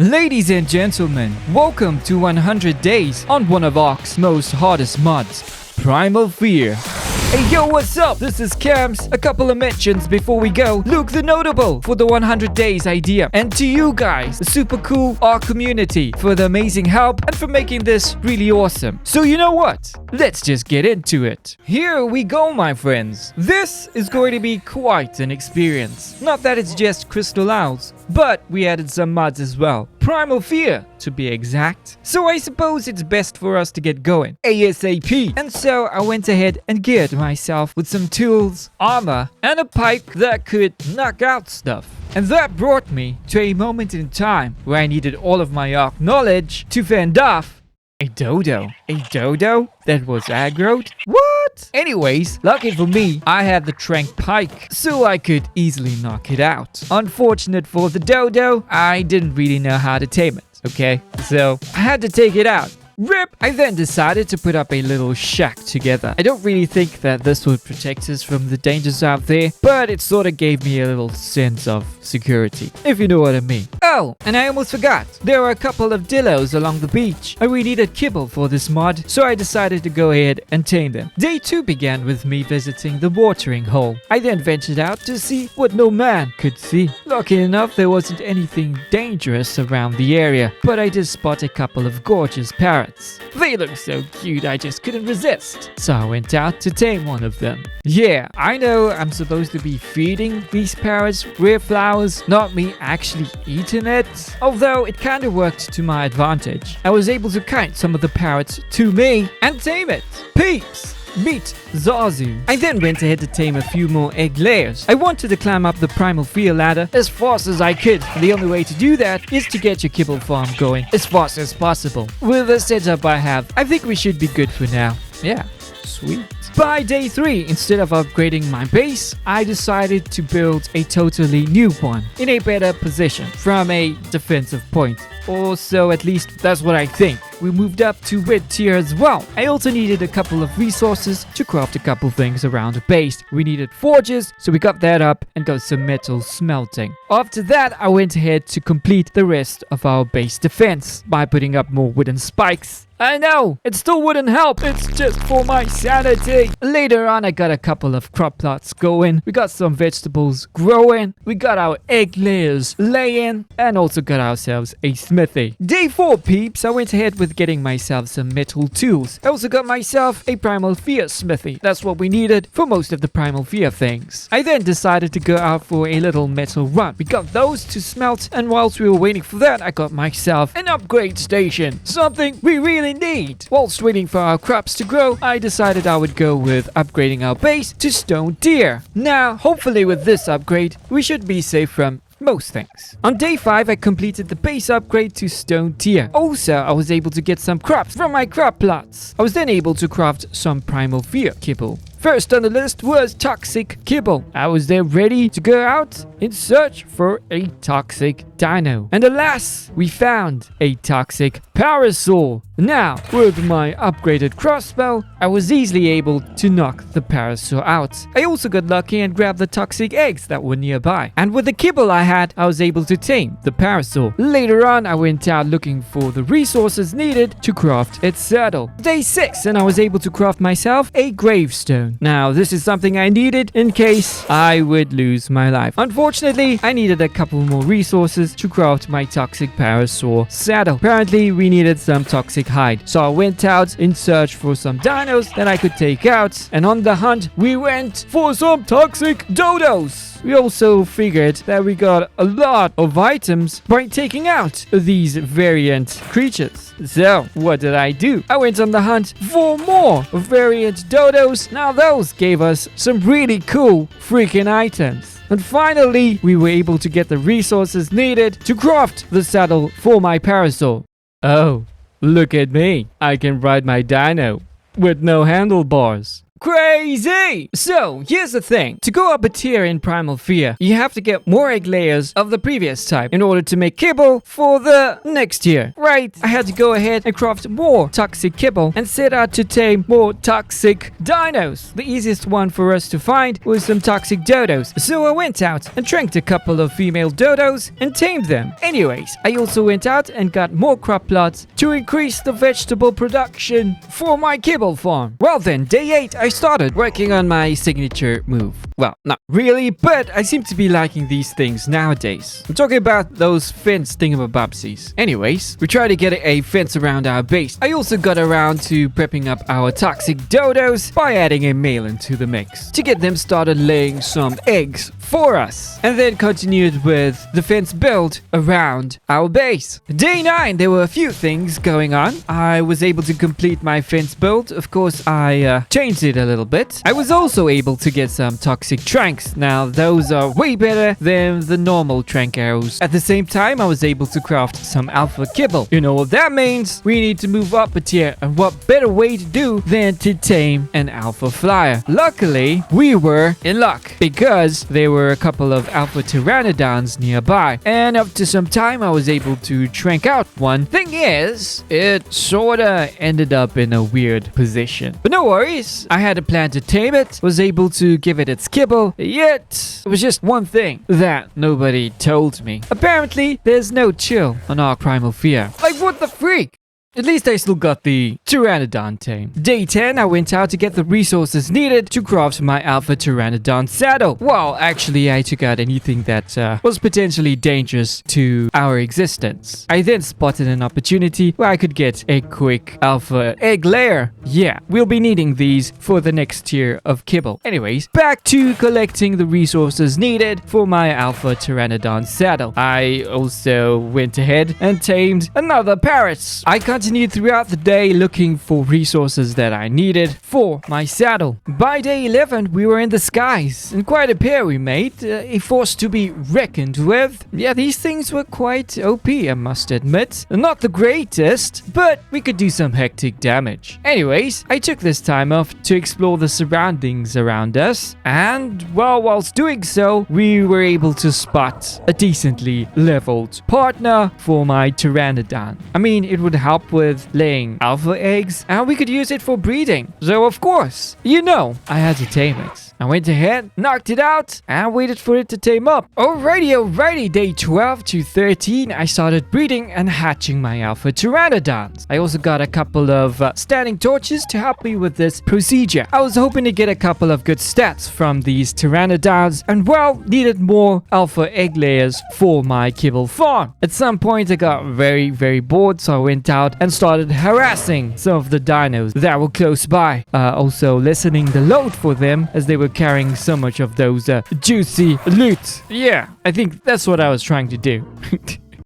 Ladies and gentlemen, welcome to 100 days on one of Ark's most hardest mods, Primal Fear. Hey yo, what's up? This is Kamz. A couple of mentions before we go. Luke the Notable for the 100 days idea. And to you guys, the super cool Ark community for the amazing help and for making this really awesome. So you know what? Let's just get into it. Here we go, my friends. This is going to be quite an experience. Not that it's just crystal owls, but we added some mods as well. Primal Fear, to be exact. So I suppose it's best for us to get going ASAP. And so I went ahead and geared myself with some tools, armor, and a pipe that could knock out stuff. And that brought me to a moment in time where I needed all of my Ark knowledge to fend off a dodo. A dodo that was aggroed? What? Anyways, lucky for me, I had the trank pike, so I could easily knock it out. Unfortunate for the dodo, I didn't really know how to tame it, okay? So I had to take it out. RIP! I then decided to put up a little shack together. I don't really think that this would protect us from the dangers out there, but it sort of gave me a little sense of security, if you know what I mean. Oh, and I almost forgot. There were a couple of dillos along the beach, and we needed kibble for this mod, so I decided to go ahead and tame them. Day 2 began with me visiting the watering hole. I then ventured out to see what no man could see. Lucky enough, there wasn't anything dangerous around the area, but I did spot a couple of gorgeous parrots. They looked so cute, I just couldn't resist. So I went out to tame one of them. Yeah, I know I'm supposed to be feeding these parrots rare flowers, not me actually eating it. Although it kind of worked to my advantage. I was able to kite some of the parrots to me and tame it. Peeps! Meet Zazu. I then went ahead to tame a few more egg layers. I wanted to climb up the Primal Fear ladder as fast as I could. The only way to do that is to get your kibble farm going as fast as possible. With the setup I have, I think we should be good for now. Yeah, sweet. By day 3, instead of upgrading my base, I decided to build a totally new one in a better position from a defensive point. Or so at least that's what I think. We moved up to red tier as well. I also needed a couple of resources to craft a couple things around the base. We needed forges, so we got that up and got some metal smelting. After that, I went ahead to complete the rest of our base defense by putting up more wooden spikes. I know, it still wouldn't help, it's just for my sanity. Later on, I got a couple of crop plots going. We got some vegetables growing. We got our egg layers laying and also got ourselves a smithy. Day 4, peeps, I went ahead with getting myself some metal tools. I also got myself a Primal Fear smithy. That's what we needed for most of the Primal Fear things. I then decided to go out for a little metal run. We got those to smelt, and whilst we were waiting for that, I got myself an upgrade station. Something we really need. Whilst waiting for our crops to grow, I decided I would go with upgrading our base to stone tier. Now, hopefully with this upgrade, we should be safe from most things. On day 5, I completed the base upgrade to stone tier. Also, I was able to get some crops from my crop plots. I was then able to craft some Primal Fear kibble. First on the list was toxic kibble. I was there ready to go out in search for a toxic dino. And alas, we found a toxic parasaur. Now, with my upgraded crossbow, I was easily able to knock the parasaur out. I also got lucky and grabbed the toxic eggs that were nearby. And with the kibble I had, I was able to tame the parasaur. Later on, I went out looking for the resources needed to craft its saddle. Day 6, and I was able to craft myself a gravestone. Now, this is something I needed in case I would lose my life. Unfortunately, I needed a couple more resources to craft my toxic parasaur saddle. Apparently, we needed some toxic hide. So I went out in search for some dinos that I could take out. And on the hunt, we went for some toxic dodos. We also figured that we got a lot of items by taking out these variant creatures. So, what did I do? I went on the hunt for more variant dodos. Now those gave us some really cool freaking items. And finally, we were able to get the resources needed to craft the saddle for my parasaur. Oh, look at me. I can ride my dino with no handlebars. Crazy! So, here's the thing. To go up a tier in Primal Fear, you have to get more egg layers of the previous type in order to make kibble for the next tier. Right, I had to go ahead and craft more toxic kibble and set out to tame more toxic dinos. The easiest one for us to find was some toxic dodos. So I went out and tranked a couple of female dodos and tamed them. Anyways, I also went out and got more crop plots to increase the vegetable production for my kibble farm. Well then, day 8, I started working on my signature move. Well, not really, but I seem to be liking these things nowadays. I'm talking about those fence thingamabobsies. Anyways, we try to get a fence around our base. I also got around to prepping up our toxic dodos by adding a male into the mix to get them started laying some eggs for us, and then continued with the fence build around our base. Day 9, there were a few things going on. I was able to complete my fence build. Of course, I changed it a little bit. I was also able to get some toxic tranks. Now, those are way better than the normal trank arrows. At the same time, I was able to craft some alpha kibble. You know what that means? We need to move up a tier, and what better way to do than to tame an alpha flyer? Luckily, we were in luck because there were a couple of alpha pteranodons nearby, and after some time I was able to trank out one. Thing is, it sorta ended up in a weird position, but no worries. I had a plan to tame it, was able to give it its kibble, yet it was just one thing that nobody told me. Apparently there's no chill on Ark Primal Fear. Like, what the freak? At least I still got the Pteranodon tame. Day 10, I went out to get the resources needed to craft my Alpha Pteranodon saddle. Well, actually, I took out anything that was potentially dangerous to our existence. I then spotted an opportunity where I could get a quick Alpha egg layer. Yeah, we'll be needing these for the next tier of kibble. Anyways, back to collecting the resources needed for my Alpha Pteranodon saddle. I also went ahead and tamed another parrot. I continued throughout the day looking for resources that I needed for my saddle. By day 11, we were in the skies, and quite a pair we made, a force to be reckoned with. Yeah, these things were quite OP, I must admit. Not the greatest, but we could do some hectic damage. Anyways, I took this time off to explore the surroundings around us, and well, whilst doing so, we were able to spot a decently leveled partner for my Pteranodon. I mean, it would help with laying alpha eggs, and we could use it for breeding. So of course, you know, I had to tame it. I went ahead, knocked it out, and waited for it to tame up. Alrighty, day 12 to 13, I started breeding and hatching my alpha pteranodons. I also got a couple of standing torches to help me with this procedure. I was hoping to get a couple of good stats from these pteranodons, and well, needed more alpha egg layers for my kibble farm. At some point, I got very bored, so I went out and started harassing some of the dinos that were close by. Also lessening the load for them as they were carrying so much of those juicy loot. Yeah, I think that's what I was trying to do.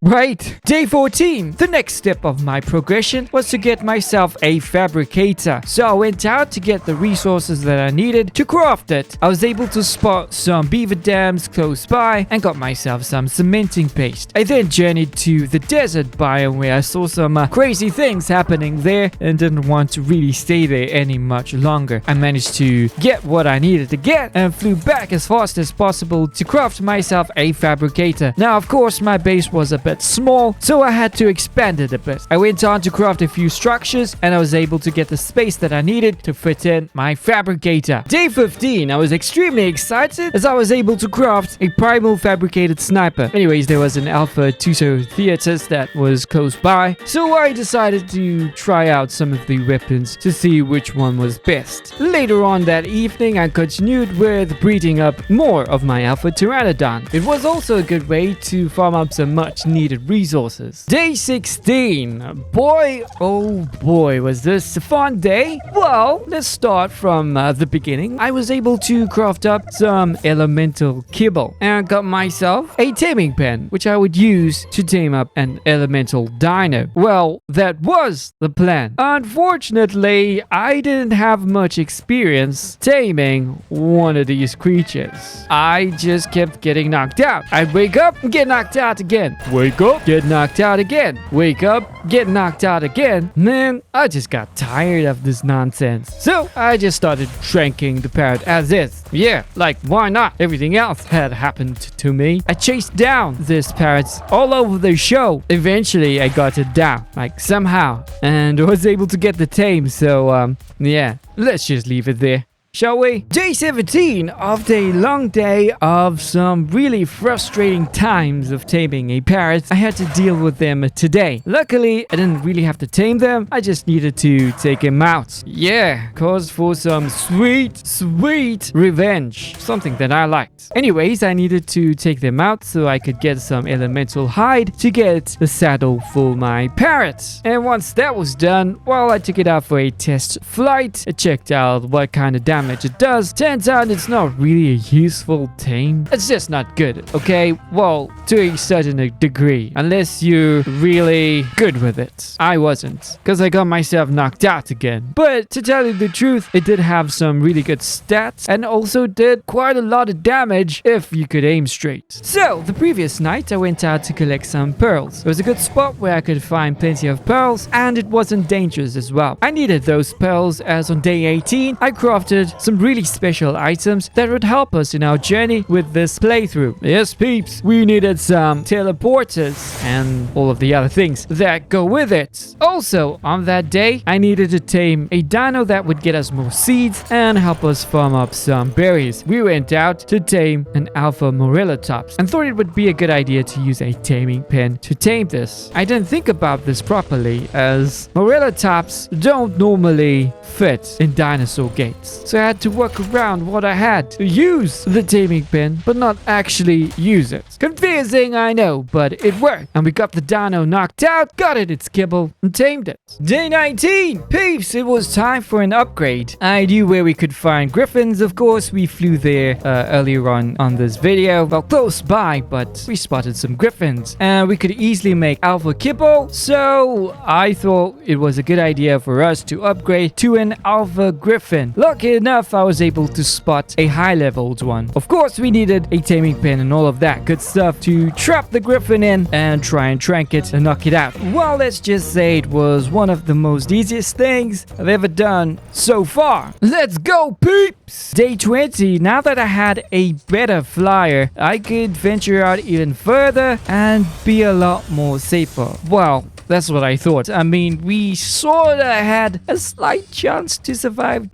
Right. Day 14. The next step of my progression was to get myself a fabricator. So I went out to get the resources that I needed to craft it. I was able to spot some beaver dams close by and got myself some cementing paste. I then journeyed to the desert biome where I saw some crazy things happening there and didn't want to really stay there any much longer. I managed to get what I needed to get and flew back as fast as possible to craft myself a fabricator. Now, of course, my base was a bit small, so I had to expand it a bit. I went on to craft a few structures and I was able to get the space that I needed to fit in my fabricator. Day 15, I was extremely excited as I was able to craft a primal fabricated sniper. Anyways, there was an alpha Tusotheatus that was close by, so I decided to try out some of the weapons to see which one was best. Later on that evening, I continued with breeding up more of my alpha pteranodon. It was also a good way to farm up some much needed resources. Day 16. Boy, oh boy, was this a fun day? Well, let's start from the beginning. I was able to craft up some elemental kibble and got myself a taming pen, which I would use to tame up an elemental dino. Well, that was the plan. Unfortunately, I didn't have much experience taming one of these creatures. I just kept getting knocked out. I'd wake up and get knocked out again. Wake Wake up, get knocked out again. Wake up, get knocked out again. Man, I just got tired of this nonsense. So I just started shrinking the parrot as is. Yeah, like why not? Everything else had happened to me. I chased down this parrot all over the show. Eventually I got it down, like somehow, and was able to get the tame. So yeah, let's just leave it there, shall we? Day 17 of a long day of some really frustrating times of taming a parrot. I had to deal with them today. Luckily, I didn't really have to tame them. I just needed to take him out. Yeah, cause for some sweet revenge. Something that I liked. Anyways, I needed to take them out so I could get some elemental hide to get the saddle for my parrot. And once that was done, well, I took it out for a test flight. I checked out what kind of damage it does. Turns out it's not really a useful tame. It's just not good, okay? Well, to a certain degree, unless you're really good with it. I wasn't, because I got myself knocked out again. But to tell you the truth, it did have some really good stats and also did quite a lot of damage if you could aim straight. So, the previous night I went out to collect some pearls. It was a good spot where I could find plenty of pearls, and it wasn't dangerous as well. I needed those pearls as on day 18 I crafted some really special items that would help us in our journey with this playthrough. Yes, peeps, we needed some teleporters and all of the other things that go with it. Also, on that day, I needed to tame a dino that would get us more seeds and help us farm up some berries. We went out to tame an alpha morellatops and thought it would be a good idea to use a taming pen to tame this. I didn't think about this properly, as morellatops don't normally fit in dinosaur gates. So I had to work around what I had to use the taming pen, but not actually use it. Confusing, I know, but it worked. And we got the dino knocked out, got it its kibble, and tamed it. Day 19! Peeps, it was time for an upgrade. I knew where we could find griffins, of course. We flew there earlier on this video. Well, close by, but we spotted some griffins. And we could easily make alpha kibble, so I thought it was a good idea for us to upgrade to an alpha griffin. Lucky enough, I was able to spot a high-leveled one. Of course, we needed a taming pen and all of that good stuff to trap the griffin in and try and trank it and knock it out. Well, let's just say it was one of the most easiest things I've ever done so far. Let's go, peeps! Day 20, now that I had a better flyer, I could venture out even further and be a lot more safer. Well, that's what I thought. I mean, we sort of had a slight chance to survive.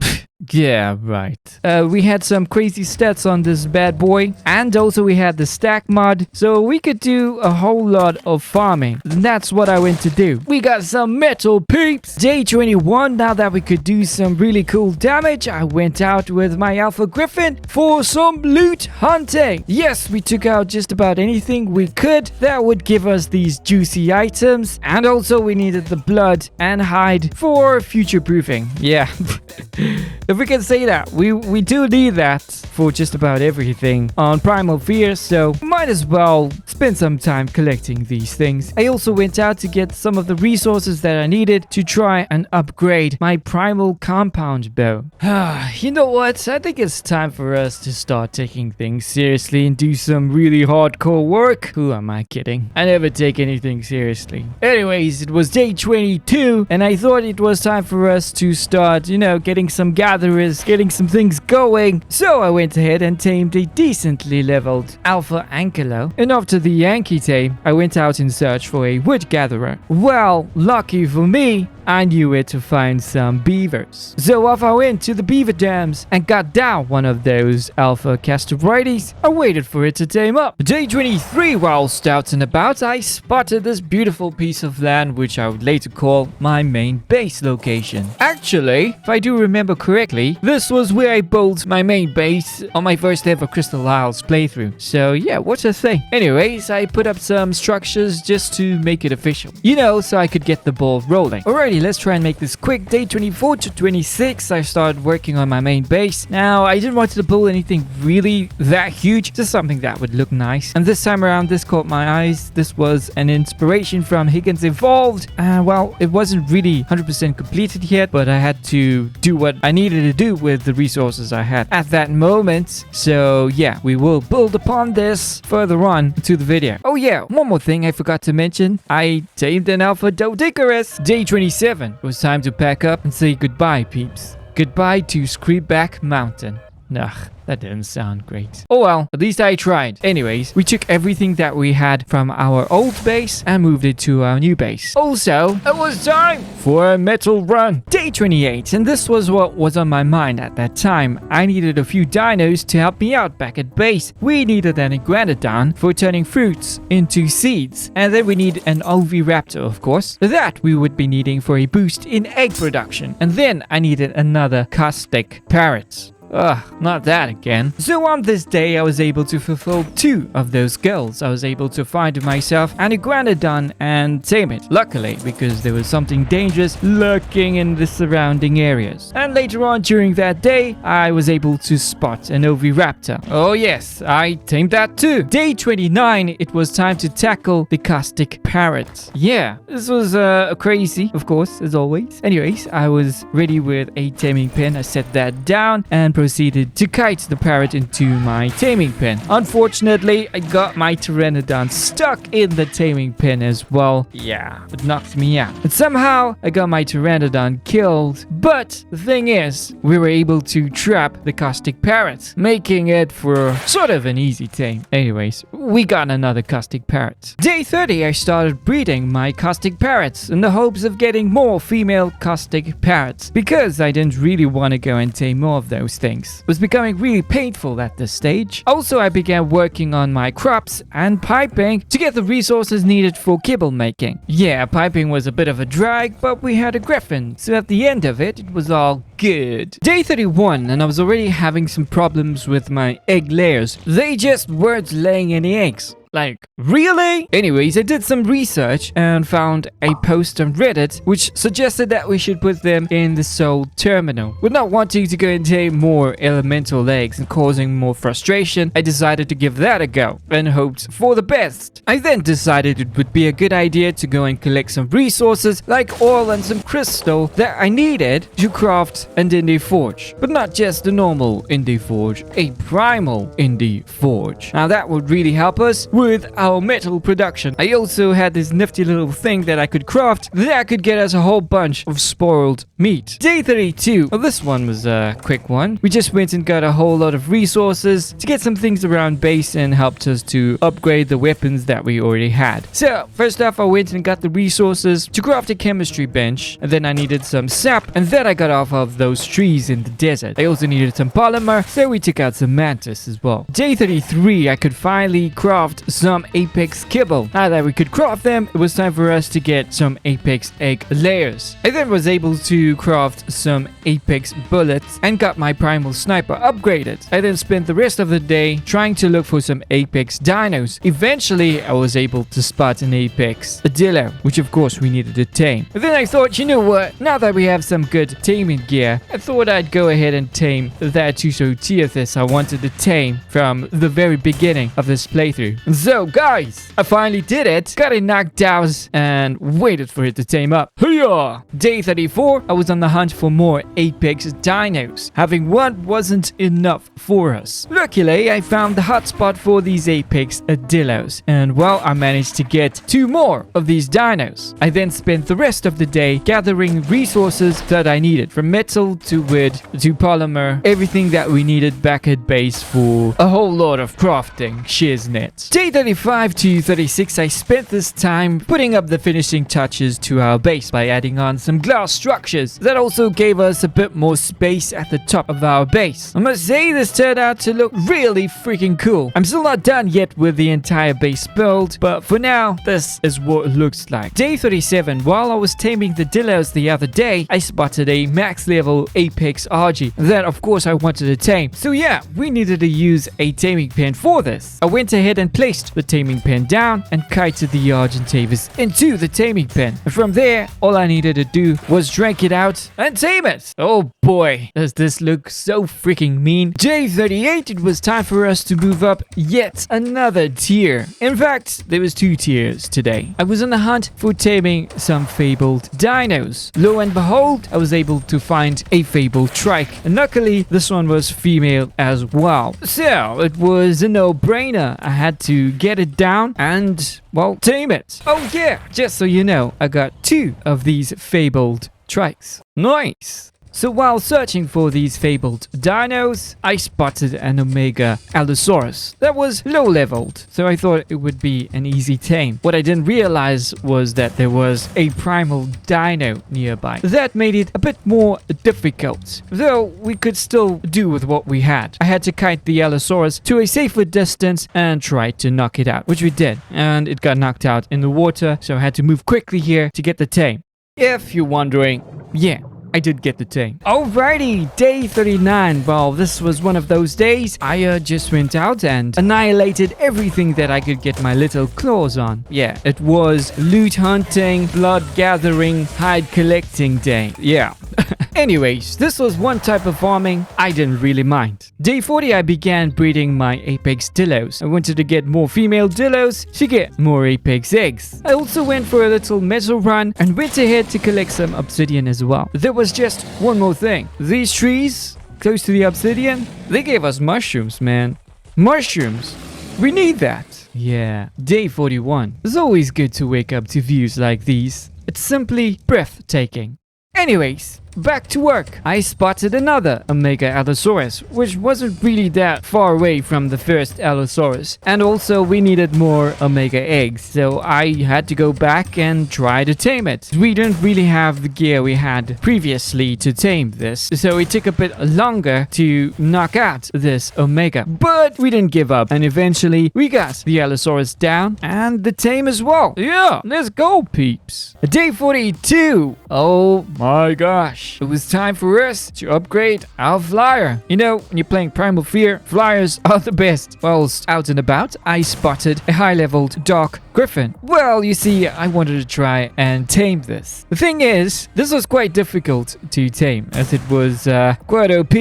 Yeah, right. We had some crazy stats on this bad boy, and also we had the stack mod, so we could do a whole lot of farming. And that's what I went to do. We got some metal, peeps! Day 21, now that we could do some really cool damage, I went out with my alpha griffin for some loot hunting. Yes, we took out just about anything we could that would give us these juicy items, and also we needed the blood and hide for future proofing. Yeah. If we can say that, we do need that for just about everything on Primal Fear, so might as well spend some time collecting these things. I also went out to get some of the resources that I needed to try and upgrade my Primal compound bow. You know what? I think it's time for us to start taking things seriously and do some really hardcore work. Who am I kidding? I never take anything seriously. Anyways, it was day 22, and I thought it was time for us to start, you know, getting some gatherers, getting some things going. So I went ahead and tamed a decently leveled alpha ankylo. And after the Yankee tame, I went out in search for a wood gatherer. Well, lucky for me, I knew where to find some beavers. So off I went to the beaver dams and got down one of those alpha castorites. I waited for it to tame up. Day 23, whilst out and about, I spotted this beautiful piece of land which I would later call my main base location. Actually, if I do remember correctly, this was where I built my main base on my first ever Crystal Isles playthrough. So yeah, what a thing. Anyways, I put up some structures just to make it official. You know, so I could get the ball rolling. Alright, Alrighty, let's try and make this quick. Day 24 to 26, I started working on my main base. Now, I didn't want to build anything really that huge, just something that would look nice. And this time around, this caught my eyes. This was an inspiration from Pikkons Evolved. Well, it wasn't really 100% completed yet, but I had to do what I needed to do with the resources I had at that moment. So yeah, we will build upon this further on to the video. Oh yeah, one more thing I forgot to mention. I tamed an alpha Dodicarus. Day 27. It was time to pack up and say goodbye, peeps. Goodbye to Screeback Mountain. Ugh, that didn't sound great. Oh well, at least I tried. Anyways, we took everything that we had from our old base and moved it to our new base. Also, it was time for a metal run. Day 28, and this was what was on my mind at that time. I needed a few dinos to help me out back at base. We needed an iguanodon for turning fruits into seeds. And then we need an oviraptor, of course. That we would be needing for a boost in egg production. And then I needed another caustic parrot. Ugh, not that again. So on this day, I was able to fulfill 2 of those goals. I was able to find myself an iguanodon and tame it. Luckily, because there was something dangerous lurking in the surrounding areas. And later on during that day, I was able to spot an oviraptor. Oh yes, I tamed that too. Day 29, it was time to tackle the caustic parrot. Yeah, this was crazy, of course, as always. Anyways, I was ready with a taming pen. I set that down and proceeded to kite the parrot into my taming pen. Unfortunately, I got my pteranodon stuck in the taming pen as well. Yeah, it knocked me out. But somehow, I got my pteranodon killed. But the thing is, we were able to trap the caustic parrot, making it for sort of an easy tame. Anyways, we got another caustic parrot. Day 30, I started breeding my caustic parrots in the hopes of getting more female caustic parrots, because I didn't really want to go and tame more of those things. It was becoming really painful at this stage. Also, I began working on my crops and piping to get the resources needed for kibble making. Yeah, piping was a bit of a drag, but we had a griffin, so at the end of it, it was all good. Day 31, and I was already having some problems with my egg layers. They just weren't laying any eggs. Like, really? Anyways, I did some research and found a post on Reddit which suggested that we should put them in the soul terminal. With not wanting to go and tame more elemental eggs and causing more frustration, I decided to give that a go and hoped for the best. I then decided it would be a good idea to go and collect some resources like oil and some crystal that I needed to craft an indie forge. But not just a normal indie forge, a primal indie forge. Now that would really help us with our metal production. I also had this nifty little thing that I could craft that could get us a whole bunch of spoiled meat. Day 32. Well, this one was a quick one. We just went and got a whole lot of resources to get some things around base and helped us to upgrade the weapons that we already had. So, first off, I went and got the resources to craft a chemistry bench, and then I needed some sap, and then I got off of those trees in the desert. I also needed some polymer, so we took out some mantis as well. Day 33, I could finally craft some apex kibble. Now that we could craft them, it was time for us to get some apex egg layers. I then was able to craft some apex bullets and got my primal sniper upgraded. I then spent the rest of the day trying to look for some apex dinos. Eventually, I was able to spot an apex adillo, which of course we needed to tame. But then I thought, you know what? Now that we have some good taming gear, I thought I'd go ahead and tame that Tusoteuthis I wanted to tame from the very beginning of this playthrough. So guys, I finally did it. Got it knocked out and waited for it to tame up. Hiya! Day 34, I was on the hunt for more apex dinos. Having one wasn't enough for us. Luckily, I found the hotspot for these apex adillos, and well, I managed to get 2 more of these dinos. I then spent the rest of the day gathering resources that I needed, from metal to wood to polymer, everything that we needed back at base for a whole lot of crafting shiznit. Day 35 to 36, I spent this time putting up the finishing touches to our base by adding on some glass structures that also gave us a bit more space at the top of our base. I must say this turned out to look really freaking cool. I'm still not done yet with the entire base build, but for now, this is what it looks like. Day 37, while I was taming the dillos the other day, I spotted a max level apex RG that of course I wanted to tame. So yeah, we needed to use a taming pen for this. I went ahead and placed placed the taming pen down and kited the Argentavis into the taming pen. And from there, all I needed to do was drag it out and tame it. Oh boy, does this look so freaking mean. Day 38, it was time for us to move up yet another tier. In fact, there was 2 tiers today. I was on the hunt for taming some fabled dinos. Lo and behold, I was able to find a fabled trike. And luckily, this one was female as well. So, it was a no-brainer. I had to get it down and, well, tame it. Oh yeah, just so you know, I got 2 of these fabled trikes. Nice. So while searching for these fabled dinos, I spotted an Omega Allosaurus that was low leveled, so I thought it would be an easy tame. What I didn't realize was that there was a Primal dino nearby. That made it a bit more difficult, though we could still do with what we had. I had to kite the Allosaurus to a safer distance and try to knock it out, which we did, and it got knocked out in the water, so I had to move quickly here to get the tame. If you're wondering, yeah, I did get the tame. Alrighty, day 39. Well, this was one of those days. I just went out and annihilated everything that I could get my little claws on. Yeah, it was loot hunting, blood gathering, hide collecting day. Yeah. Anyways, this was one type of farming I didn't really mind. Day 40, I began breeding my apex dillos. I wanted to get more female dillos to get more apex eggs. I also went for a little metal run and went ahead to collect some obsidian as well. There was just one more thing. These trees close to the obsidian, they gave us mushrooms, man. Mushrooms. We need that. Yeah. Day 41. It's always good to wake up to views like these. It's simply breathtaking. Anyways, back to work. I spotted another Omega Allosaurus, which wasn't really that far away from the first Allosaurus. And also we needed more Omega eggs, so I had to go back and try to tame it. We didn't really have the gear we had previously to tame this, so it took a bit longer to knock out this Omega. But we didn't give up, and eventually we got the Allosaurus down and the tame as well. Yeah, let's go, peeps. Day 42. Oh my gosh. It was time for us to upgrade our flyer. You know, when you're playing Primal Fear, flyers are the best. Whilst out and about, I spotted a high-leveled dark griffin. Well, you see, I wanted to try and tame this. The thing is, this was quite difficult to tame, as it was quite OP,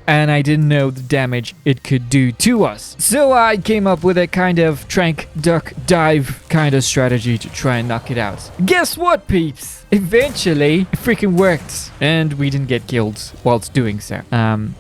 and I didn't know the damage it could do to us. So I came up with a kind of trank, duck, dive kind of strategy to try and knock it out. Guess what, peeps? Eventually, it freaking worked, and we didn't get killed whilst doing so.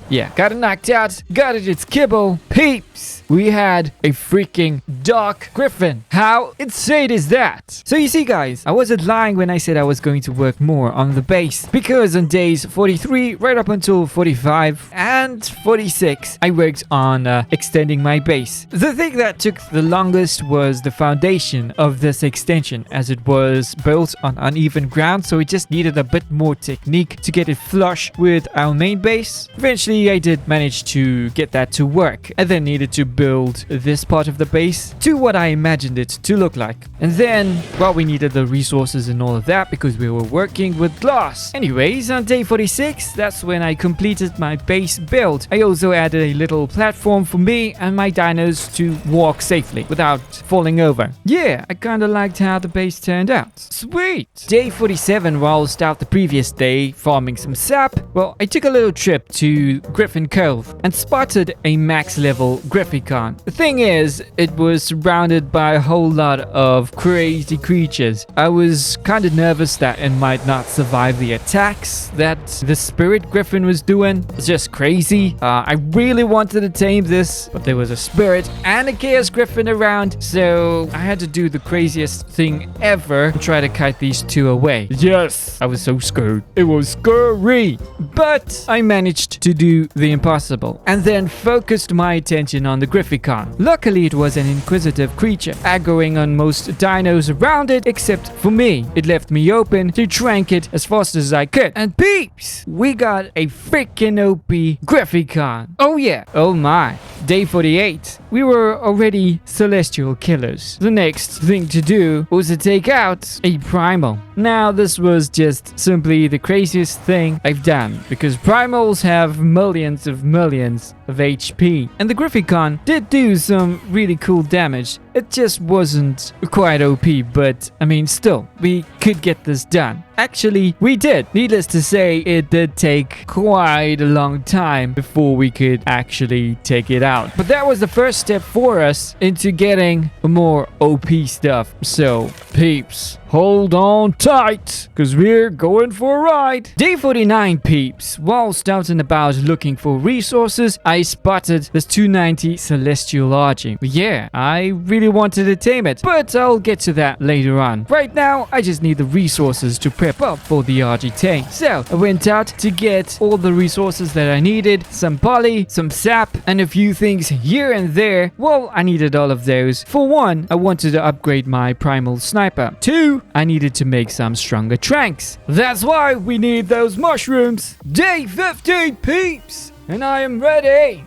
Yeah, got it knocked out, got it its kibble. Peeps, we had a freaking dark griffin. How insane is that? So you see, guys, I wasn't lying when I said I was going to work more on the base, because on days 43 right up until 45 and 46, I worked on extending my base. The thing that took the longest was the foundation of this extension, as it was built on uneven ground, so it just needed a bit more technique to get it flush with our main base. Eventually, I did manage to get that to work, and then needed to build this part of the base to what I imagined it to look like. And then, well, we needed the resources and all of that because we were working with glass. Anyways, on day 46, that's when I completed my base build. I also added a little platform for me and my dinos to walk safely without falling over. Yeah, I kinda liked how the base turned out. Sweet! Day 47, whilst out the previous day farming some sap, well, I took a little trip to Griffin Cove and spotted a max level Grifficon. The thing is, it was surrounded by a whole lot of crazy creatures. I was kind of nervous that it might not survive the attacks that the spirit griffin was doing. It's just crazy. I really wanted to tame this, but there was a spirit and a chaos griffin around, so I had to do the craziest thing ever and try to kite these two away. Yes, I was so scared. It was scary. But I managed to do the impossible and then focused my attention on the Grifficon. Luckily, it was an inquisitive creature, aggroing on most dinos around it except for me. It left me open to trank it as fast as I could. And peeps, we got a freaking OP Grifficon. Oh yeah, oh my. Day 48. We were already celestial killers. The next thing to do was to take out a Primal. Now, this was just simply the craziest thing I've done, because Primals have millions of HP. And the Grifficon did do some really cool damage, It just wasn't quite OP, but I mean, still, we could get this done. Actually, we did. Needless to say, it did take quite a long time before we could actually take it out. But that was the first step for us into getting more OP stuff. So, peeps, hold on tight, because we're going for a ride. Day 49, peeps. Whilst out and about looking for resources, I spotted this 290 celestial Argy. Yeah, I really wanted to tame it, but I'll get to that later on. Right now, I just need the resources to prep up for the Argy tame. So, I went out to get all the resources that I needed, some poly, some sap, and a few things here and there. Well, I needed all of those. For one, I wanted to upgrade my Primal sniper. Two, I needed to make some stronger tranks. That's why we need those mushrooms. Day 50, peeps! And I am ready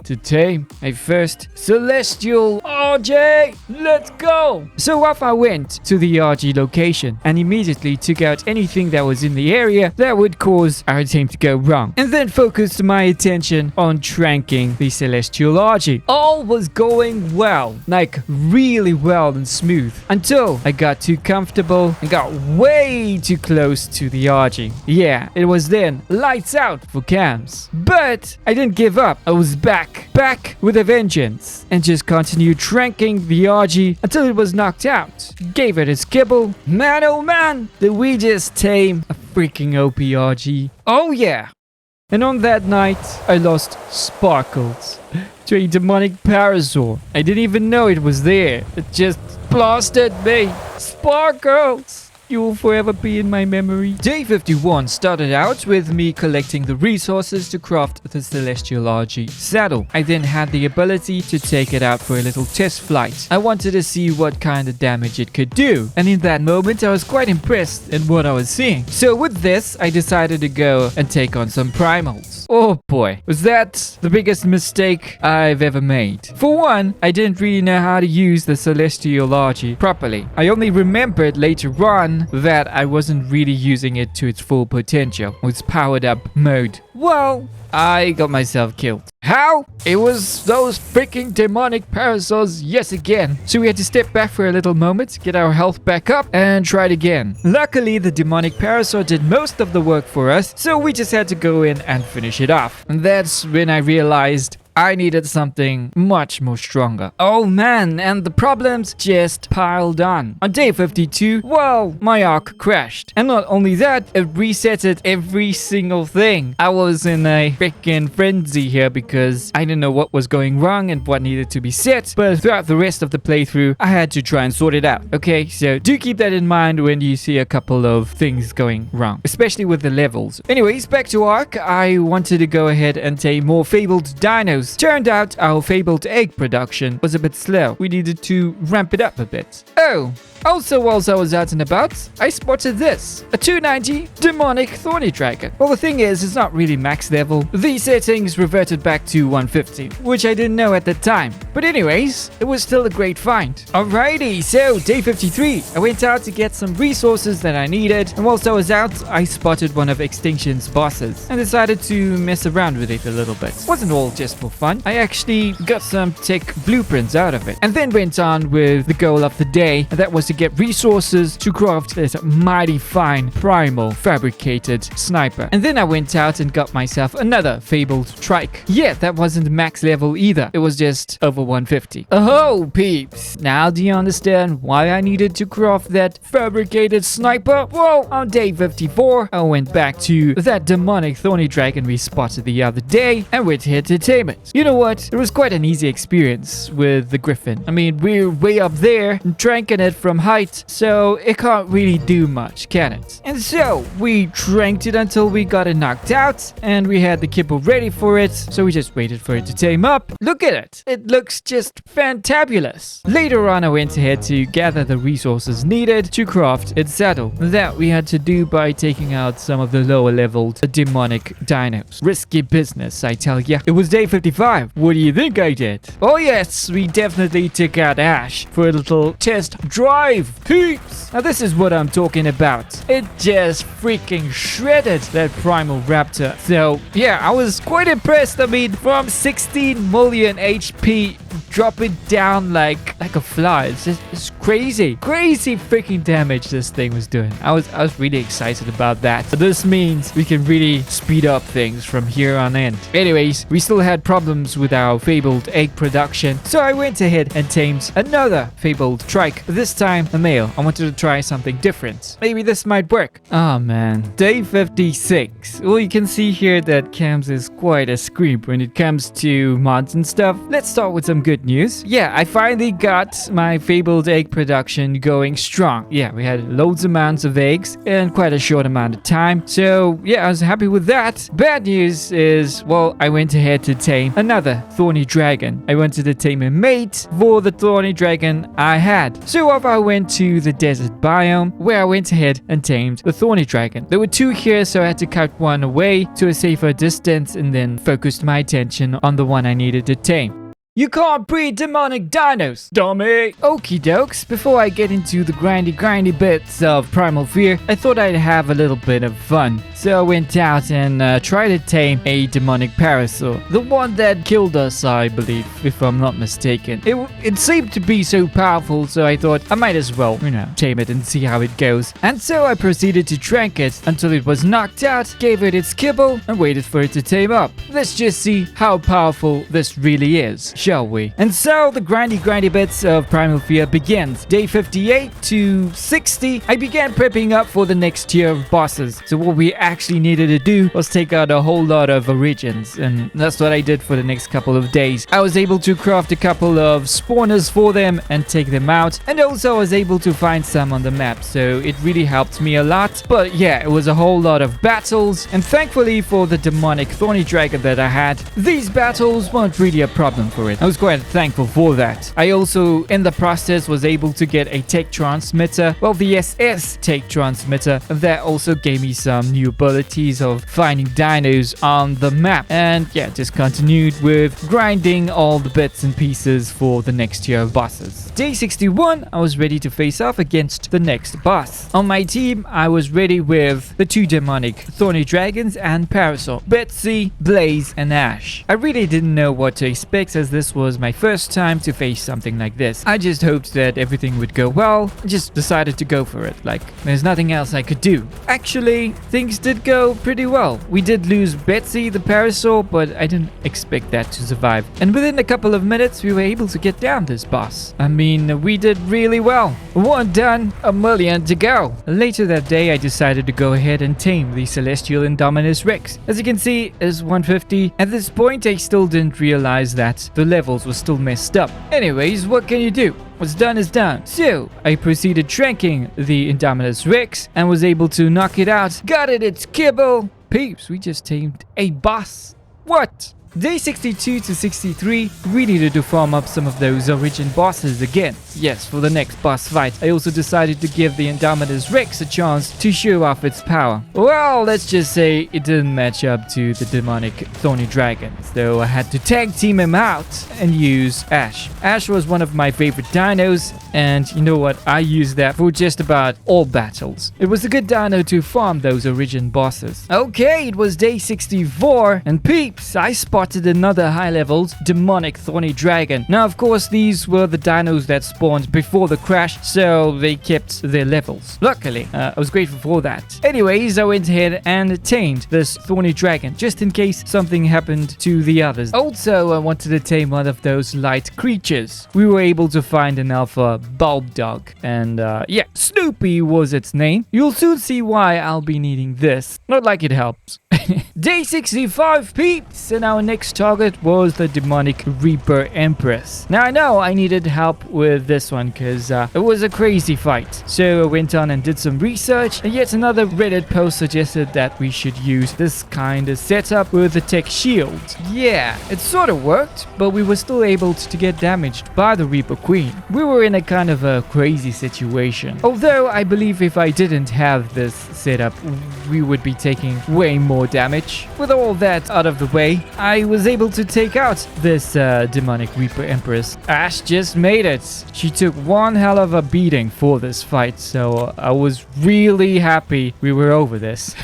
to tame a first celestial RJ. Let's go. So off I went to the RG location and immediately took out anything that was in the area that would cause our tame to go wrong, and then focused my attention on tranking the celestial RG. All was going well, like really well and smooth, until I got too comfortable and got way too close to the RG. Yeah, it was then lights out for Kamz. But I didn't give up. I was back with a vengeance, and just continued tranking the RG until it was knocked out. Gave it its kibble. Man, oh man, did we just tame a freaking OP RG. Oh yeah. And on that night, I lost Sparkles to a demonic parasaur. I didn't even know it was there. It just blasted me. Sparkles! You will forever be in my memory. Day 51 started out with me collecting the resources to craft the Celestial RG saddle. I then had the ability to take it out for a little test flight. I wanted to see what kind of damage it could do, and in that moment I was quite impressed in what I was seeing. So with this, I decided to go and take on some primals. Oh boy, was that the biggest mistake I've ever made. For one, I didn't really know how to use the Celestial RG properly. I only remembered later on that I wasn't really using it to its full potential, its powered up mode. Well, I got myself killed. How? It was those freaking demonic parasaurs yet again. So we had to step back for a little moment, get our health back up, and try it again. Luckily, the demonic parasaur did most of the work for us, so we just had to go in and finish it off. And that's when I realized I needed something much more stronger. Oh man, and the problems just piled on. On day 52, well, my Ark crashed. And not only that, it resetted every single thing. I was in a freaking frenzy here because I didn't know what was going wrong and what needed to be set. But throughout the rest of the playthrough, I had to try and sort it out. Okay, so do keep that in mind when you see a couple of things going wrong, especially with the levels. Anyways, back to Ark. I wanted to go ahead and tame more fabled dinos. Turned out our fabled egg production was a bit slow. We needed to ramp it up a bit. Oh, also whilst I was out and about, I spotted this. A 290 demonic thorny dragon. Well, the thing is, it's not really max level. These settings reverted back to 150, which I didn't know at the time. But anyways, it was still a great find. Alrighty, so day 53. I went out to get some resources that I needed, and whilst I was out, I spotted one of Extinction's bosses and decided to mess around with it a little bit. Wasn't all just for fun. I actually got some tech blueprints out of it, and then went on with the goal of the day, and that was to get resources to craft this mighty fine primal fabricated sniper. And then I went out and got myself another fabled trike. Yeah, that wasn't max level either. It was just over 150. Oh, peeps. Now do you understand why I needed to craft that fabricated sniper? Well, on day 54, I went back to that demonic thorny dragon we spotted the other day, and went here to tame it. You know what? It was quite an easy experience with the griffin. I mean, we're way up there and tranking it from height, so it can't really do much, can it? And so we tranked it until we got it knocked out, and we had the kibble ready for it, so we just waited for it to tame up. Look at it. It looks just fantabulous. Later on, I went ahead to gather the resources needed to craft its saddle. That we had to do by taking out some of the lower leveled demonic dinos. Risky business, I tell ya. It was day 55 65. What do you think I did? Oh yes, we definitely took out Ash for a little test drive. Peeps! Now this is what I'm talking about. It just freaking shredded that Primal Raptor. So yeah, I was quite impressed. I mean, from 16 million HP, drop it down like a fly. It's crazy freaking damage this thing was doing. I was really excited about that. So this means we can really speed up things from here on in. Anyways, we still had problems with our fabled egg production, so I went ahead and tamed another fabled trike, this time a male. I wanted to try something different. Maybe this might work. Oh man, day 56. Well, you can see here that Kamz is quite a screep when it comes to mods and stuff. Let's start with some good news. Yeah, I finally got my fabled egg production going strong. Yeah, we had loads amounts of eggs in quite a short amount of time. So yeah, I was happy with that. Bad news is, well, I went ahead to tame another thorny dragon. I wanted to tame a mate for the thorny dragon I had. So off I went to the desert biome, where I went ahead and tamed the thorny dragon. There were two here, so I had to cut one away to a safer distance and then focused my attention on the one I needed to tame. You can't breed demonic dinos, dummy! Okie dokes, before I get into the grindy bits of Primal Fear, I thought I'd have a little bit of fun. So I went out and tried to tame a demonic parasaur. The one that killed us, I believe, if I'm not mistaken. It seemed to be so powerful, so I thought I might as well, tame it and see how it goes. And so I proceeded to trank it until it was knocked out, gave it its kibble, and waited for it to tame up. Let's just see how powerful this really is, shall we? And so the grindy bits of Primal Fear begins. Day 58 to 60, I began prepping up for the next tier of bosses. So what we actually needed to do was take out a whole lot of origins, and that's what I did for the next couple of days. I was able to craft a couple of spawners for them and take them out, and also I was able to find some on the map, so it really helped me a lot. But yeah, it was a whole lot of battles, and thankfully for the demonic thorny dragon that I had, these battles weren't really a problem for it. I was quite thankful for that. I also, in the process, was able to get a tech transmitter, well, the SS tech transmitter, that also gave me some new abilities of finding dinos on the map. And yeah, just continued with grinding all the bits and pieces for the next tier of bosses. Day 61, I was ready to face off against the next boss. On my team, I was ready with the two demonic thorny dragons and parasaur, Betsy, Blaze, and Ash. I really didn't know what to expect, as this was my first time to face something like this. I just hoped that everything would go well. I just decided to go for it. Like, there's nothing else I could do. Actually, things did go pretty well. We did lose Betsy the parasaur, but I didn't expect that to survive. And within a couple of minutes, we were able to get down this boss. I mean, we did really well. One done, a million to go. Later that day, I decided to go ahead and tame the Celestial Indominus Rex. As you can see, it's 150. At this point, I still didn't realize that the levels were still messed up. Anyways, what can you do? What's done is done. So, I proceeded tranking the Indominus Rex and was able to knock it out. Got it its kibble. Peeps, we just tamed a boss. What? Day 62 to 63, we needed to farm up some of those origin bosses again. Yes, for the next boss fight, I also decided to give the Indominus Rex a chance to show off its power. Well, let's just say it didn't match up to the demonic thorny dragons, though I had to tag team him out and use Ash. Ash was one of my favorite dinos, and you know what? I used that for just about all battles. It was a good dino to farm those origin bosses. Okay, it was day 64, and peeps, I spotted another high-leveled demonic thorny dragon. Now, of course, these were the dinos that spawned before the crash, so they kept their levels. Luckily, I was grateful for that. Anyways, I went ahead and tamed this thorny dragon, just in case something happened to the others. Also, I wanted to tame one of those light creatures. We were able to find an alpha bulb dog, and yeah, Snoopy was its name. You'll soon see why I'll be needing this. Not like it helps. Day 65, peeps, and our next target was the demonic Reaper Empress. Now, I know I needed help with this one because it was a crazy fight. So I went on and did some research, and yet another Reddit post suggested that we should use this kind of setup with the tech shield. Yeah, it sort of worked, but we were still able to get damaged by the Reaper Queen. We were in a kind of a crazy situation. Although I believe if I didn't have this setup, we would be taking way more damage damage. With all that out of the way, I was able to take out this demonic Reaper Empress. Ash just made it. She took one hell of a beating for this fight, so I was really happy we were over this.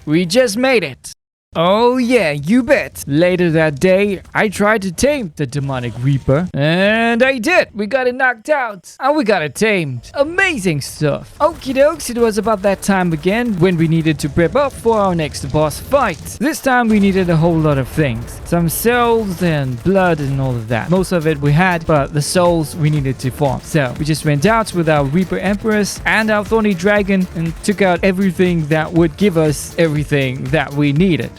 We just made it. Oh yeah, you bet. Later that day, I tried to tame the demonic Reaper. And I did. We got it knocked out. And we got it tamed. Amazing stuff. Okie dokes, it was about that time again when we needed to prep up for our next boss fight. This time we needed a whole lot of things. Some souls and blood and all of that. Most of it we had, but the souls we needed to farm. So we just went out with our Reaper Empress and our Thorny Dragon and took out everything that would give us everything that we needed.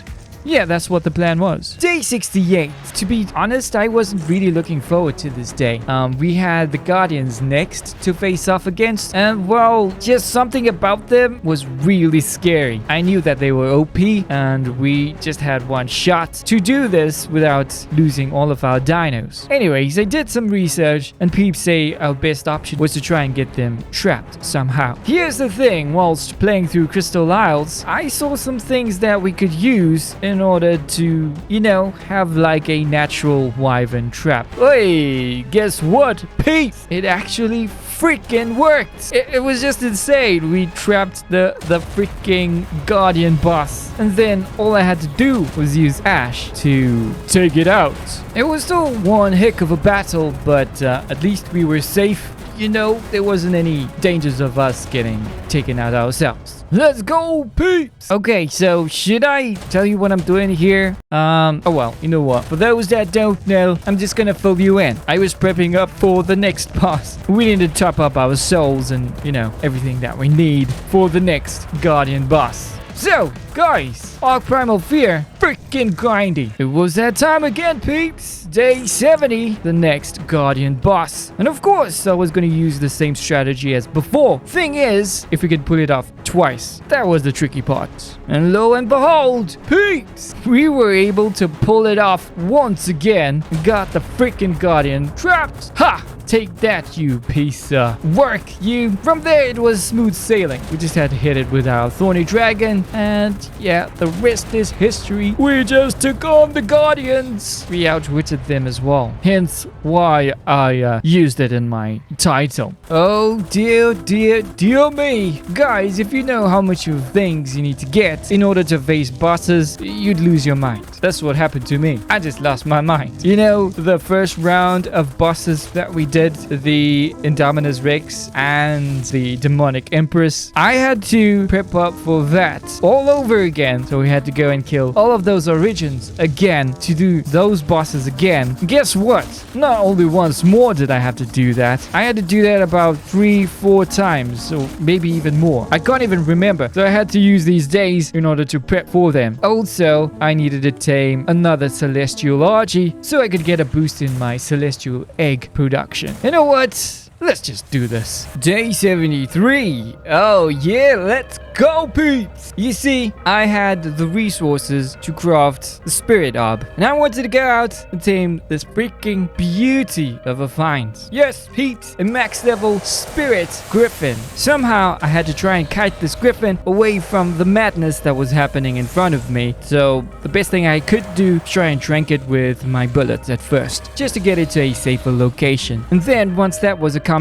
Yeah, that's what the plan was. Day 68. To be honest, I wasn't really looking forward to this day. We had the Guardians next to face off against, and well, just something about them was really scary. I knew that they were OP, and we just had one shot to do this without losing all of our dinos. Anyways, I did some research, and peeps say our best option was to try and get them trapped somehow. Here's the thing, whilst playing through Crystal Isles, I saw some things that we could use in order to, you know, have like a natural wyvern trap. Hey, guess what, peeps? It actually freaking worked. It was just insane. We trapped the freaking Guardian boss, and then all I had to do was use Ash to take it out. It was still one heck of a battle, but at least we were safe. You know, there wasn't any dangers of us getting taken out ourselves. Let's go, peeps! Okay, so should I tell you what I'm doing here? Oh well, you know what? For those that don't know, I'm just gonna fill you in. I was prepping up for the next boss. We need to top up our souls and, you know, everything that we need for the next Guardian boss. So, guys, Ark Primal Fear, freaking grindy. It was that time again, peeps. Day 70, the next Guardian boss. And of course, I was going to use the same strategy as before. Thing is, if we could pull it off twice, that was the tricky part. And lo and behold, peeps, we were able to pull it off once again. Got the freaking Guardian trapped. Ha! Take that, you piece of work, you. From there, it was smooth sailing. We just had to hit it with our Thorny Dragon. And yeah, the rest is history. We just took on the Guardians. We outwitted them as well. Hence why I used it in my title. Oh dear, dear, dear me. Guys, if you know how much of things you need to get in order to face bosses, you'd lose your mind. That's what happened to me. I just lost my mind. You know, the first round of bosses that we did, the Indominus Rex and the Demonic Empress, I had to prep up for that all over again. So we had to go and kill all of those origins again to do those bosses again. Guess what? Not only once more did I have to do that. I had to do that about 3-4 times, or maybe even more. I can't even remember. So I had to use these days in order to prep for them. Also, I needed to tame another Celestial Archie so I could get a boost in my Celestial Egg production. You know what? Let's just do this. Day 73. Oh yeah, let's go, peeps. You see, I had the resources to craft the Spirit Orb, and I wanted to go out and tame this freaking beauty of a find. Yes, peeps, a max level Spirit Griffin. Somehow, I had to try and kite this Griffin away from the madness that was happening in front of me. So the best thing I could do was try and trank it with my bullets at first, just to get it to a safer location. And then once that was accomplished,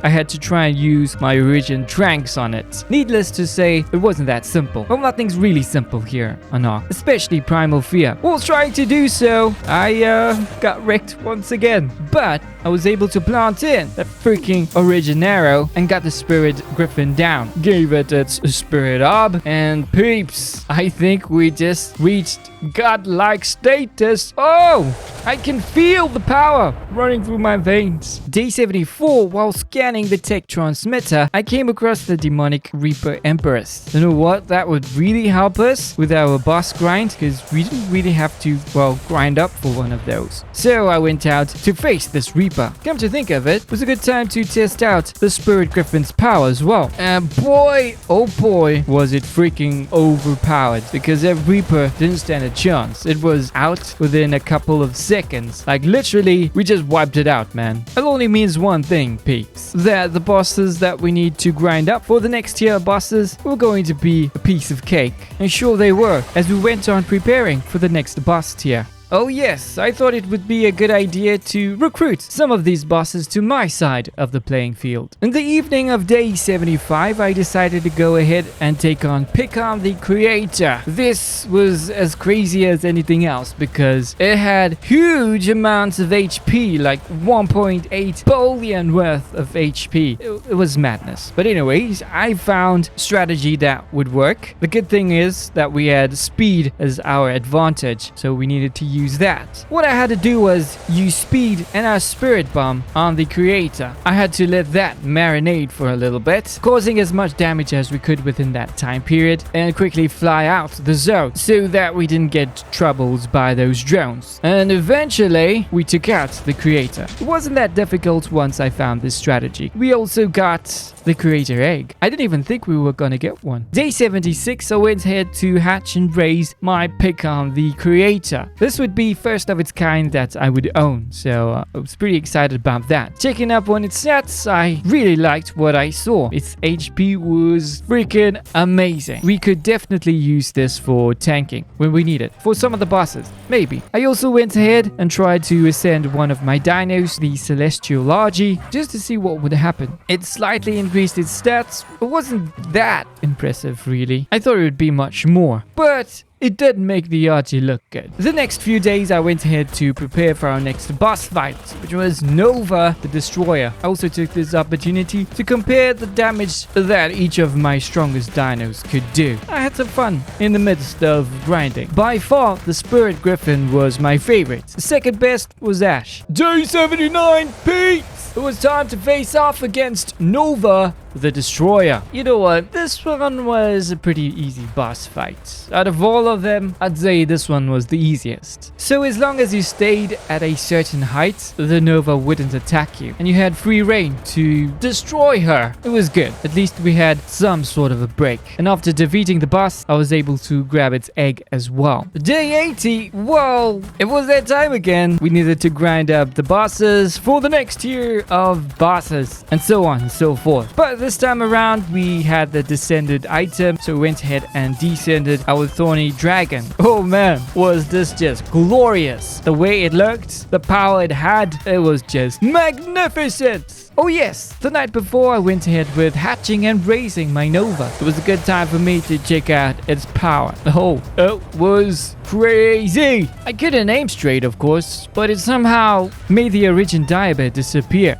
I had to try and use my origin tranks on it. Needless to say, it wasn't that simple. Well, nothing's really simple here on Ark, especially Primal Fear. While trying to do so, I got wrecked once again. But I was able to plant in that freaking origin arrow and got the Spirit Griffin down. Gave it its Spirit Orb, and peeps, I think we just reached godlike status. Oh, I can feel the power running through my veins. Day 74, while scanning the tech transmitter, I came across the Demonic Reaper Empress. You know what? That would really help us with our boss grind, because we didn't really have to, well, grind up for one of those. So I went out to face this Reaper. Come to think of it, was a good time to test out the Spirit Griffin's power as well. And boy, oh boy, was it freaking overpowered, because that Reaper didn't stand a a chance. It was out within a couple of seconds. Like literally, we just wiped it out, man. It only means one thing, peeps. That the bosses that we need to grind up for the next tier bosses were going to be a piece of cake. And sure they were, as we went on preparing for the next boss tier. Oh yes, I thought it would be a good idea to recruit some of these bosses to my side of the playing field. In the evening of day 75, I decided to go ahead and take on Pikkon the creator. This was as crazy as anything else because it had huge amounts of HP, like 1.8 billion worth of HP. It was madness. But anyways, I found strategy that would work. The good thing is that we had speed as our advantage, so we needed to use that. What I had to do was use speed and our spirit bomb on the creator. I had to let that marinate for a little bit, causing as much damage as we could within that time period, and quickly fly out the zone so that we didn't get troubled by those drones. And eventually we took out the creator. It wasn't that difficult once I found this strategy. We also got the creator egg. I didn't even think we were gonna get one. Day 76, I went ahead to hatch and raise my Pikkon the creator. This would be first of its kind that I would own, so I was pretty excited about that. Checking up on its stats, I really liked what I saw. Its HP was freaking amazing. We could definitely use this for tanking when we need it. For some of the bosses, maybe. I also went ahead and tried to ascend one of my dinos, the Celestial Largy, just to see what would happen. It slightly increased its stats, but wasn't that impressive really. I thought it would be much more, but it did make the Archie look good. The next few days I went ahead to prepare for our next boss fight, which was Nova the Destroyer. I also took this opportunity to compare the damage that each of my strongest dinos could do. I had some fun in the midst of grinding. By far, the Spirit Griffin was my favorite. The second best was Ash. Day 79, peeps! It was time to face off against Nova the Destroyer. You know what? This one was a pretty easy boss fight. Out of all of them, I'd say this one was the easiest. So as long as you stayed at a certain height, the Nova wouldn't attack you, and you had free reign to destroy her. It was good. At least we had some sort of a break. And after defeating the boss, I was able to grab its egg as well. Day 80, well, it was that time again. We needed to grind up the bosses for the next tier of bosses, and so on and so forth. But this time around, we had the descended item, so we went ahead and descended our thorny dragon. Oh man, was this just glorious. The way it looked, the power it had, it was just magnificent. Oh yes, the night before I went ahead with hatching and raising my Nova. It was a good time for me to check out its power. Oh, it was crazy. I couldn't aim straight, of course, but it somehow made the origin diabet disappear.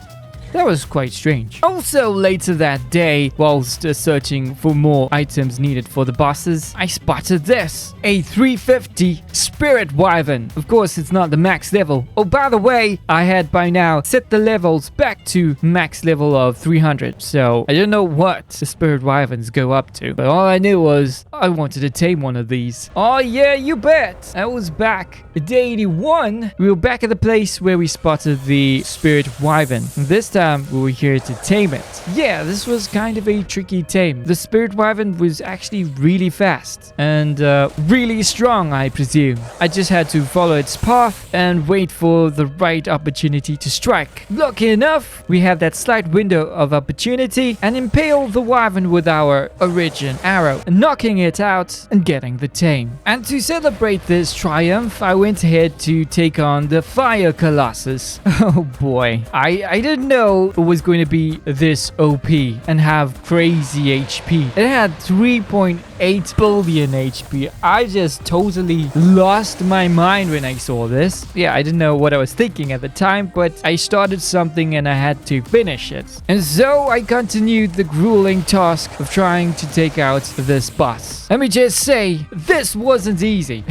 That was quite strange. Also, later that day, whilst searching for more items needed for the bosses, I spotted this. A 350 Spirit Wyvern. Of course, it's not the max level. Oh, by the way, I had by now set the levels back to max level of 300. So, I don't know what the Spirit Wyverns go up to. But all I knew was I wanted to tame one of these. Oh yeah, you bet. I was back. Day 81, we were back at the place where we spotted the Spirit Wyvern. This time, we were here to tame it. Yeah, this was kind of a tricky tame. The Spirit Wyvern was actually really fast and really strong, I presume. I just had to follow its path and wait for the right opportunity to strike. Lucky enough, we had that slight window of opportunity and impaled the Wyvern with our origin arrow, knocking it out and getting the tame. And to celebrate this triumph, I went ahead to take on the Fire Colossus. Oh boy, I didn't know it was going to be this OP and have crazy HP. It had 3.8 billion HP. I just totally lost my mind when I saw this. Yeah, I didn't know what I was thinking at the time, but I started something and I had to finish it. And so I continued the grueling task of trying to take out this boss. Let me just say, this wasn't easy.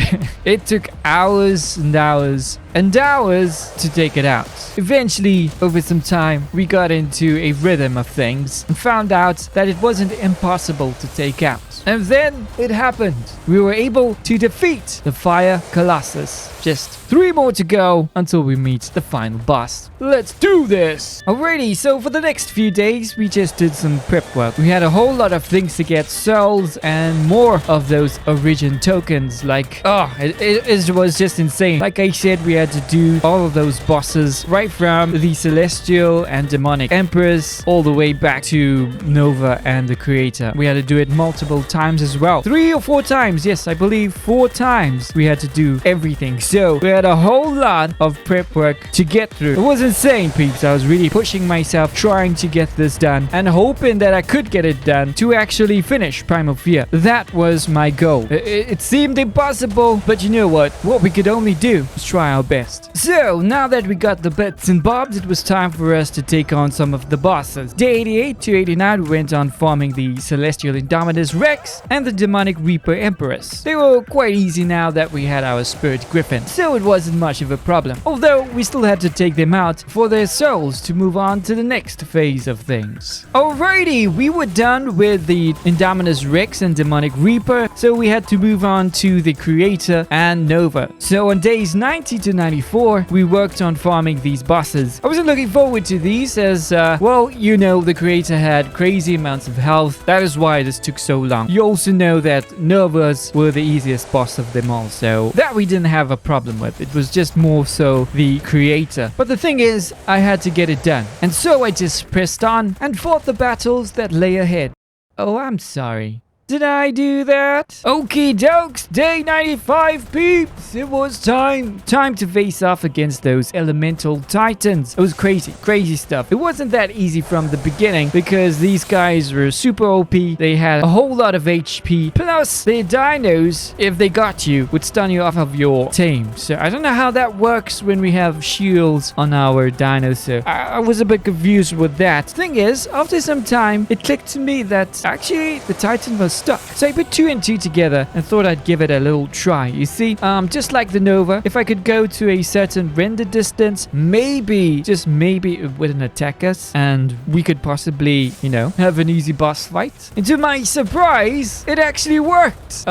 It took hours and hours and hours to take it out. Eventually, over some time, we got into a rhythm of things and found out that it wasn't impossible to take out. And then it happened. We were able to defeat the Fire Colossus. Just 3 more to go until we meet the final boss. Let's do this! Alrighty, so for the next few days, we just did some prep work. We had a whole lot of things to get, souls and more of those origin tokens. Like, it was just insane. Like I said, we had to do all of those bosses right from the celestial and demonic emperors all the way back to Nova and the creator. We had to do it multiple times as well. 3 or 4 times. Yes, I believe 4 times we had to do everything. So we had a whole lot of prep work to get through. It was insane, peeps. I was really pushing myself, trying to get this done and hoping that I could get it done to actually finish Primal Fear. That was my goal. It seemed impossible, but you know what? What we could only do was try our best. So now that we got the bits and bobs, it was time for us to take on some of the bosses. Day 88 to 89, we went on farming the Celestial Indominus Rex and the Demonic Reaper Empress. They were quite easy now that we had our Spirit Griffin, so it wasn't much of a problem. Although we still had to take them out for their souls to move on to the next phase of things. Alrighty, we were done with the Indominus Rex and Demonic Reaper, so we had to move on to the Creator and Nova. So on days 90 to 94, we worked on farming these bosses. I wasn't looking forward to these as, well, you know, the Creator had crazy amounts of health. That is why this took so long. You also know that Novas were the easiest boss of them all, so that we didn't have a problem with. It was just more so the Creator. But the thing is, I had to get it done. And so I just pressed on and fought the battles that lay ahead. Oh, I'm sorry. Did I do that? Okie dokes, day 95, peeps. It was time to face off against those elemental titans. It was crazy stuff. It wasn't that easy from the beginning because these guys were super OP. They had a whole lot of HP. Plus, their dinos, if they got you, would stun you off of your tame. So I don't know how that works when we have shields on our dinos. So I was a bit confused with that. Thing is, after some time, it clicked to me that actually the titan was stuck. So I put 2 and 2 together and thought I'd give it a little try. You see, just like the Nova, if I could go to a certain render distance, maybe, just maybe it wouldn't attack us and we could possibly, you know, have an easy boss fight. And to my surprise, it actually worked.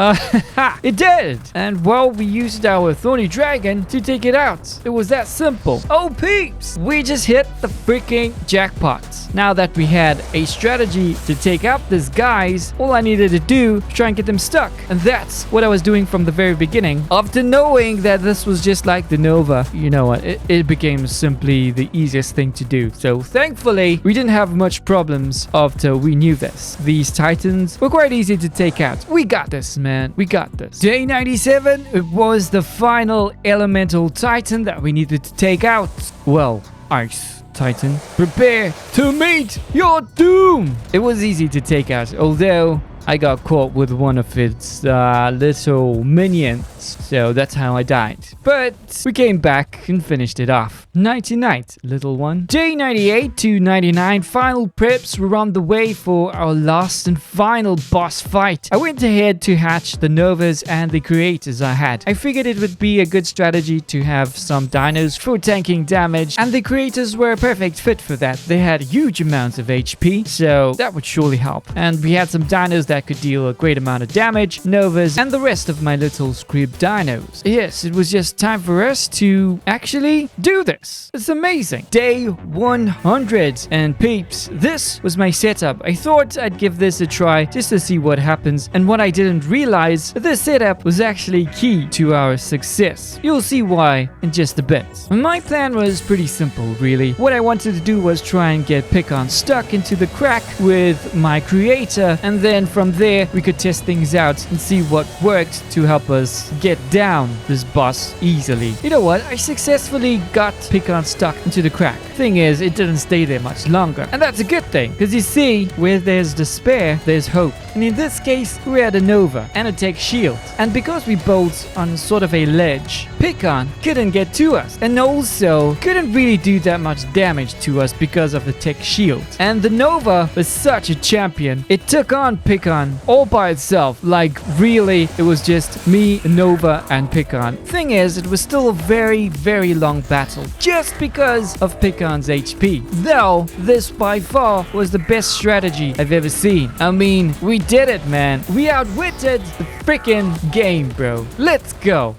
It did. And well, we used our thorny dragon to take it out. It was that simple. Oh, peeps, we just hit the freaking jackpot. Now that we had a strategy to take out these guys, all I needed to do was try and get them stuck. And that's what I was doing from the very beginning. After knowing that this was just like the Nova, you know what, it became simply the easiest thing to do. So thankfully, we didn't have much problems after we knew this. These titans were quite easy to take out. We got this, man. We got this. Day 97, it was the final elemental titan that we needed to take out. Well, ice titan, prepare to meet your doom. It was easy to take out, although I got caught with one of its little minions, so that's how I died. But we came back and finished it off. Nighty-night, little one. Day 98 to 99, final preps were on the way for our last and final boss fight. I went ahead to hatch the Novas and the Creators I had. I figured it would be a good strategy to have some dinos for tanking damage, and the Creators were a perfect fit for that. They had huge amounts of HP, so that would surely help. And we had some dinos that could deal a great amount of damage, Novas, and the rest of my little scrib dinos. Yes, it was just time for us to actually do this. It's amazing. Day 100. And peeps, this was my setup. I thought I'd give this a try just to see what happens. And what I didn't realize, this setup was actually key to our success. You'll see why in just a bit. My plan was pretty simple, really. What I wanted to do was try and get Pikkons stuck into the crack with my creator, and then from there we could test things out and see what worked to help us get down this boss easily. You know what? I successfully got Pikkons stuck into the crack. Thing is, it didn't stay there much longer, and that's a good thing, because you see, where there's despair, there's hope. And in this case, we had a Nova and a tech shield, and because we both on sort of a ledge, Pikkon couldn't get to us, and also couldn't really do that much damage to us because of the tech shield. And the Nova was such a champion, it took on Pikkon all by itself. Like, really, it was just me, Nova, and Pikkon. Thing is, it was still a very, very long battle, just because of Pikkon's HP. Though, this by far was the best strategy I've ever seen. I mean, we did it, man. We outwitted the freaking game, bro. Let's go.